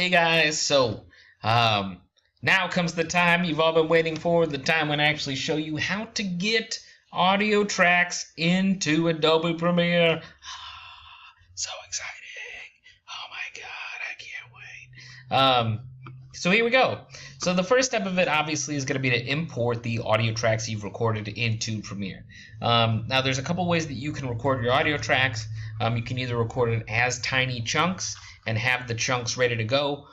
Hey guys, now comes the time you've all been waiting for, the time when I actually show you how to get audio tracks into Adobe Premiere. So exciting. Oh my God, I can't wait. So here we go. So the first step of it obviously is going to be to import the audio tracks you've recorded into Premiere. Now there's a couple ways that you can record your audio tracks. You can either record it as tiny chunks and have the chunks ready to go,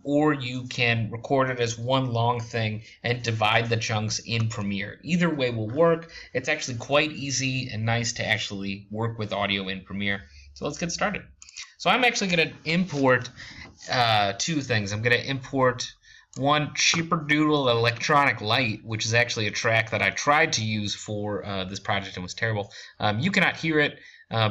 or you can record it as one long thing and divide the chunks in Premiere. Either way will work. It's actually quite easy and nice to actually work with audio in Premiere. So let's get started. So I'm actually going to import two things. I'm going to import one, Chipperdoodle Electronic Light, which is actually a track that I tried to use for this project and was terrible. You cannot hear it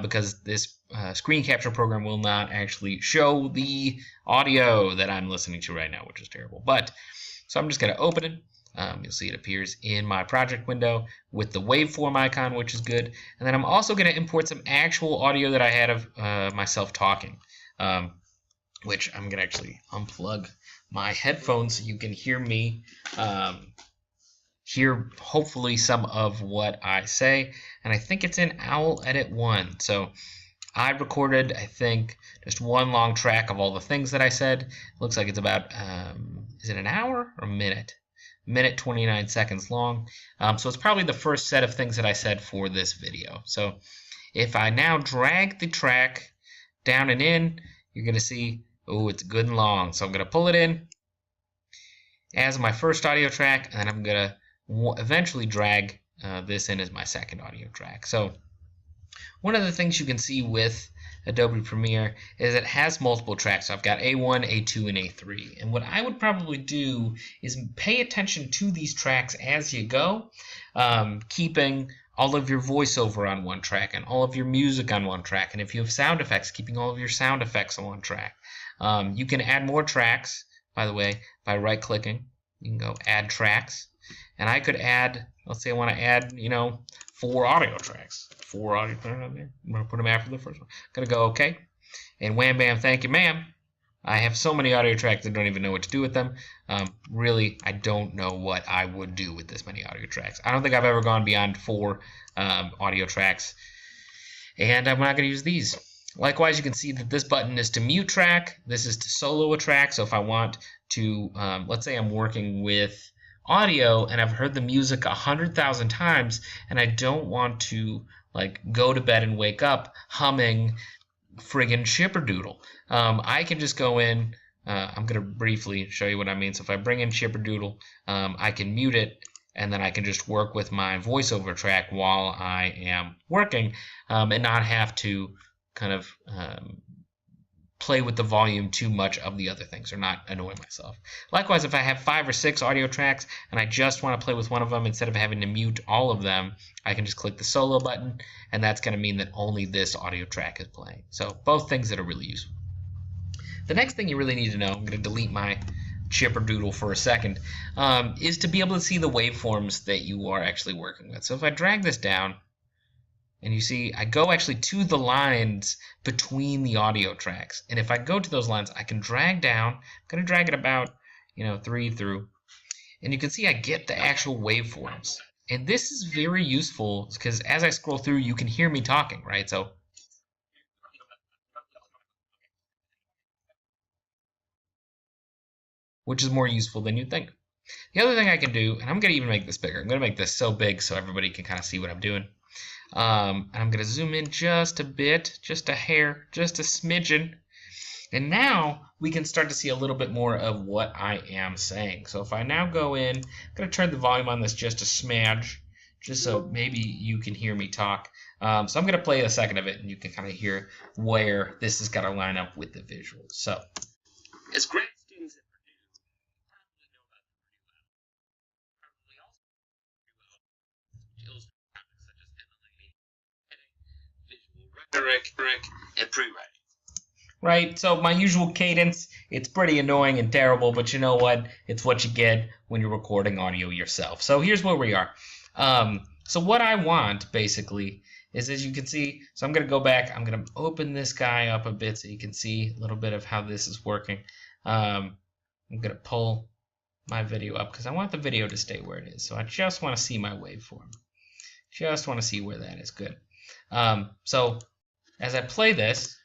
because this screen capture program will not actually show the audio that I'm listening to right now, which is terrible. So I'm just going to open it. You'll see it appears in my project window with the waveform icon, which is good. And then I'm also going to import some actual audio that I had of myself talking, which I'm going to actually unplug my headphones so you can hear me hear hopefully some of what I say. And I think it's in Owl Edit 1. So I recorded, I think, just one long track of all the things that I said. It looks like it's about, is it an hour or a minute? Minute 29 seconds long. So it's probably the first set of things that I said for this video. So if I now drag the track down and in, you're going to see, oh, it's good and long. So I'm going to pull it in as my first audio track, and then I'm going to eventually drag this in as my second audio track. So one of the things you can see with Adobe Premiere is it has multiple tracks. So I've got A1, A2, and A3. And what I would probably do is pay attention to these tracks as you go, keeping all of your voiceover on one track and all of your music on one track. And if you have sound effects, keeping all of your sound effects on one track. You can add more tracks, by the way, by right-clicking. You can go Add Tracks. And I could add, let's say I want to add, 4 audio tracks. 4 audio tracks on there. I'm going to put them after the first one. I'm going to go OK. And wham, bam, thank you, ma'am. I have so many audio tracks I don't even know what to do with them. Really, I don't know what I would do with this many audio tracks. I don't think I've ever gone beyond 4 audio tracks. And I'm not going to use these. Likewise, you can see that this button is to mute track. This is to solo a track. So if I want to, let's say I'm working with audio and I've heard the music 100,000 times and I don't want to go to bed and wake up humming friggin' Chipperdoodle. I can just go in, I'm going to briefly show you what I mean. So if I bring in Chipperdoodle, I can mute it and then I can just work with my voiceover track while I am working and not have to kind of play with the volume too much of the other things or not annoy myself. Likewise, if I have 5 or 6 audio tracks and I just want to play with one of them instead of having to mute all of them, I can just click the solo button and that's going to mean that only this audio track is playing. So both things that are really useful. The next thing you really need to know, I'm going to delete my Chipperdoodle for a second, is to be able to see the waveforms that you are actually working with. So if I drag this down, and you see, I go actually to the lines between the audio tracks. And if I go to those lines, I can drag down. I'm going to drag it about, 3 through. And you can see I get the actual waveforms. And this is very useful because as I scroll through, you can hear me talking, right? So which is more useful than you'd think. The other thing I can do, and I'm going to even make this bigger. I'm going to make this so big so everybody can kind of see what I'm doing. And I'm going to zoom in just a bit, just a hair, just a smidgen. And now we can start to see a little bit more of what I am saying. So if I now go in, I'm going to turn the volume on this just a smidge, just so maybe you can hear me talk. So I'm going to play a second of it, and you can kind of hear where this is going to line up with the visuals. So as grad students at Purdue probably know about the Purdue Owl, probably also which illustrate topics such as MLA, visual rhetoric, and pre-writing. Right, so my usual cadence, it's pretty annoying and terrible, but you know what? It's what you get when you're recording audio yourself. So here's where we are. So what I want, basically, is as you can see, so I'm going to go back, I'm going to open this guy up a bit so you can see a little bit of how this is working. I'm going to pull my video up because I want the video to stay where it is. So I just want to see my waveform. Just want to see where that is. Good. So as I play this,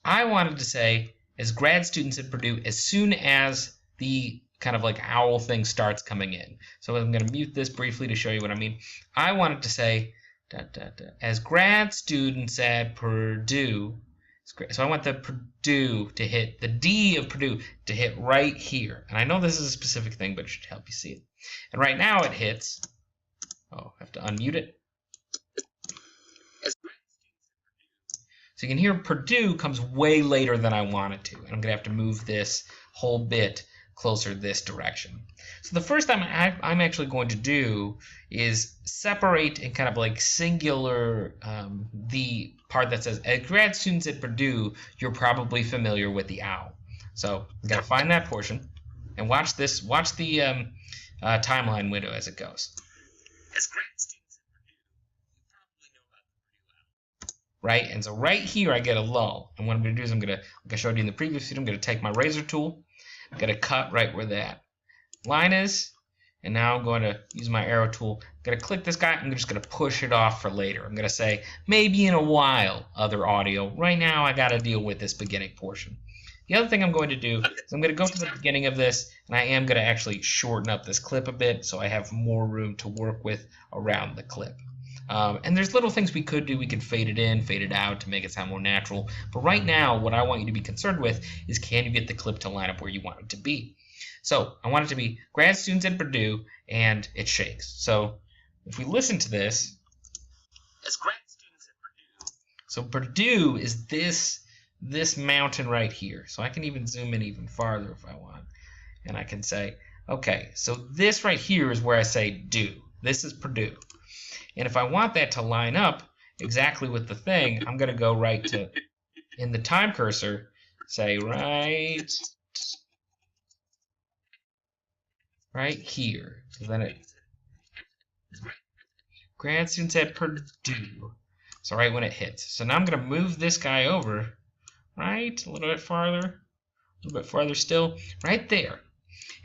I wanted to say, as grad students at Purdue, as soon as the kind of like owl thing starts coming in. So I'm going to mute this briefly to show you what I mean. I wanted to say, as grad students at Purdue, so I want the Purdue to hit, the D of Purdue to hit right here. And I know this is a specific thing, but it should help you see it. And right now it hits, oh, I have to unmute it. So you can hear Purdue comes way later than I want it to. And I'm going to have to move this whole bit closer this direction. So the first time I'm actually going to do is separate and kind of like singular the part that says, as grad students at Purdue, you're probably familiar with the owl. So I'm going to find that portion and watch this. Watch the timeline window as it goes. As grad students at Purdue, you probably know about the Purdue owl. Right? And so right here I get a lull. And what I'm going to do is I'm going to, like I showed you in the previous video, I'm going to take my razor tool. I'm going to cut right where that line is, and now I'm going to use my arrow tool. I'm going to click this guy. I'm just going to push it off for later. I'm going to say, maybe in a while, other audio. Right now, I got to deal with this beginning portion. The other thing I'm going to do is I'm going to go to the beginning of this, and I am going to actually shorten up this clip a bit so I have more room to work with around the clip. And there's little things we could do. We could fade it in, fade it out to make it sound more natural. But right now, what I want you to be concerned with is, can you get the clip to line up where you want it to be? So I want it to be grad students at Purdue, and it shakes. So if we listen to this, as grad students at Purdue. So Purdue is this mountain right here. So I can even zoom in even farther if I want. And I can say, okay, so this right here is where I say do. This is Purdue. And if I want that to line up exactly with the thing, I'm going to go right to, in the time cursor, say right here. So then it, grad students at Purdue. So right when it hits. So now I'm going to move this guy over, right, a little bit farther still, right there.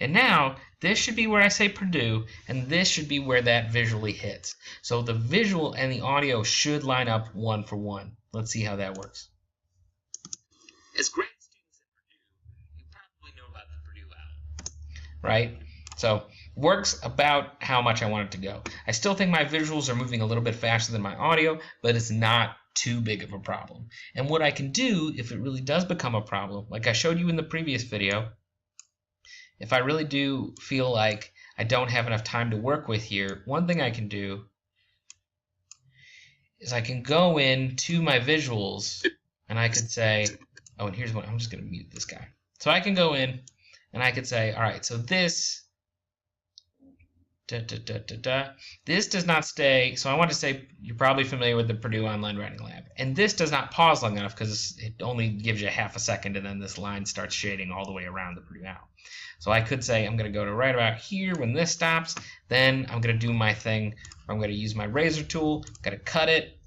And now, this should be where I say Purdue, and this should be where that visually hits. So the visual and the audio should line up one for one. Let's see how that works. As grad students at Purdue, you probably know about the Purdue owl. Right? So, works about how much I want it to go. I still think my visuals are moving a little bit faster than my audio, but it's not too big of a problem. And what I can do, if it really does become a problem, like I showed you in the previous video, if I really do feel like I don't have enough time to work with here, one thing I can do is I can go into my visuals and I could say, oh, and here's what, I'm just going to mute this guy. So I can go in and I could say, all right, so this, this does not stay. So I want to say you're probably familiar with the Purdue Online Writing Lab. And this does not pause long enough because it only gives you half a second and then this line starts shading all the way around the Purdue owl. So I could say I'm going to go to right about here when this stops. Then I'm going to do my thing. I'm going to use my razor tool. I'm going to cut it.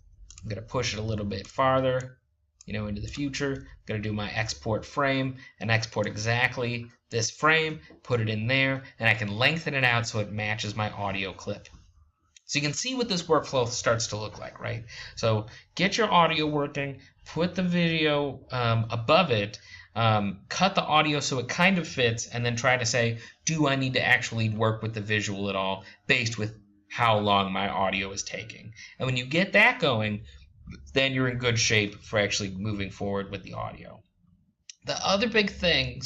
I'm going to push it a little bit farther, into the future. I'm going to do my export frame and export exactly this frame, put it in there, and I can lengthen it out so it matches my audio clip. So you can see what this workflow starts to look like, right? So get your audio working, put the video above it, cut the audio so it kind of fits, and then try to say, do I need to actually work with the visual at all based with how long my audio is taking? And when you get that going, then you're in good shape for actually moving forward with the audio. The other big thing,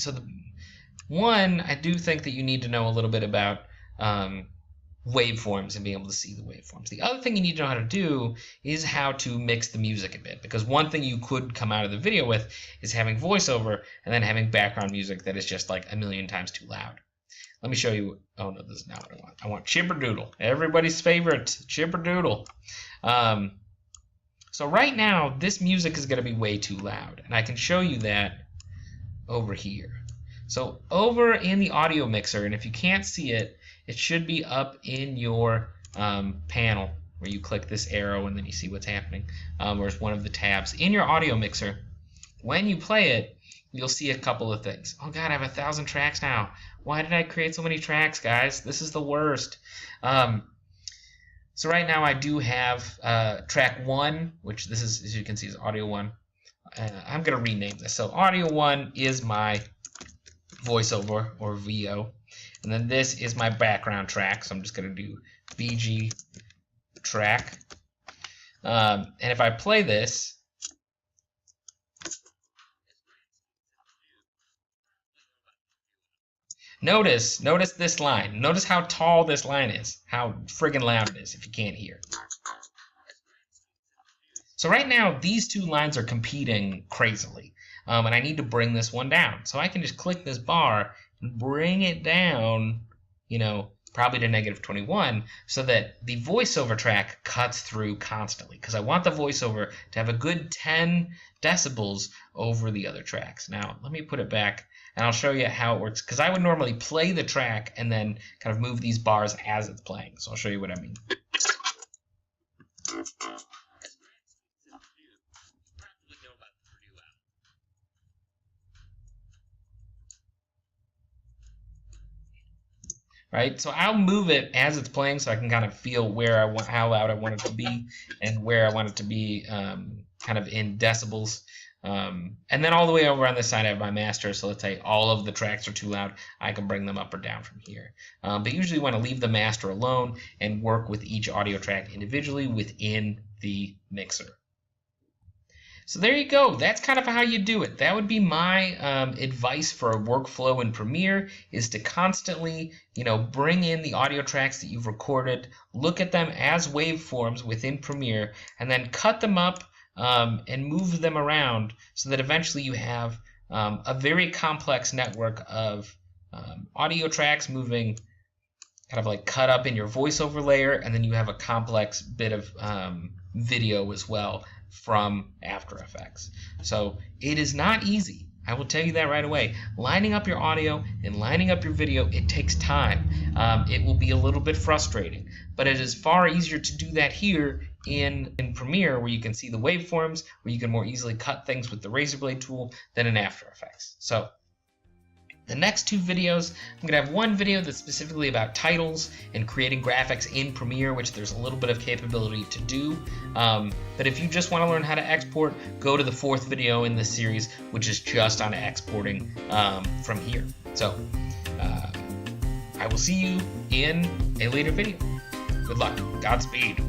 one, I do think that you need to know a little bit about waveforms and being able to see the waveforms. The other thing you need to know how to do is how to mix the music a bit, because one thing you could come out of the video with is having voiceover and then having background music that is just like a million times too loud. Let me show you. Oh no, this is not what I want. I want Chipperdoodle, everybody's favorite Chipperdoodle. So right now, this music is going to be way too loud, and I can show you that over here. So over in the audio mixer, and if you can't see it, it should be up in your panel where you click this arrow and then you see what's happening, or it's one of the tabs. In your audio mixer, when you play it, you'll see a couple of things. Oh God, I have 1,000 tracks now. Why did I create so many tracks, guys? This is the worst. So right now I do have track 1, which this is, as you can see, is audio 1. I'm going to rename this. So audio 1 is my voiceover or VO. And then this is my background track. So I'm just going to do BG track. And if I play this, notice this line. Notice how tall this line is, how friggin' loud it is if you can't hear. So right now, these two lines are competing crazily, and I need to bring this one down. So I can just click this bar and bring it down, you know, probably to -21, so that the voiceover track cuts through constantly, because I want the voiceover to have a good 10 decibels over the other tracks. Now, let me put it back, and I'll show you how it works, because I would normally play the track and then kind of move these bars as it's playing. So I'll show you what I mean. Right, so I'll move it as it's playing so I can kind of feel where I want, how loud I want it to be, and where I want it to be kind of in decibels. And then all the way over on this side I have my master, so let's say all of the tracks are too loud, I can bring them up or down from here. But usually you want to leave the master alone and work with each audio track individually within the mixer. So there you go. That's kind of how you do it. That would be my advice for a workflow in Premiere, is to constantly, you know, bring in the audio tracks that you've recorded, look at them as waveforms within Premiere, and then cut them up and move them around so that eventually you have a very complex network of audio tracks moving kind of like cut up in your voiceover layer, and then you have a complex bit of video as well from After Effects. So it is not easy. I will tell you that right away. Lining up your audio and lining up your video, it takes time. It will be a little bit frustrating, but it is far easier to do that here in Premiere, where you can see the waveforms, where you can more easily cut things with the razor blade tool, than in After Effects. So the next 2 videos, I'm going to have one video that's specifically about titles and creating graphics in Premiere, which there's a little bit of capability to do. But if you just want to learn how to export, go to the 4th video in this series, which is just on exporting from here. So I will see you in a later video. Good luck. Godspeed.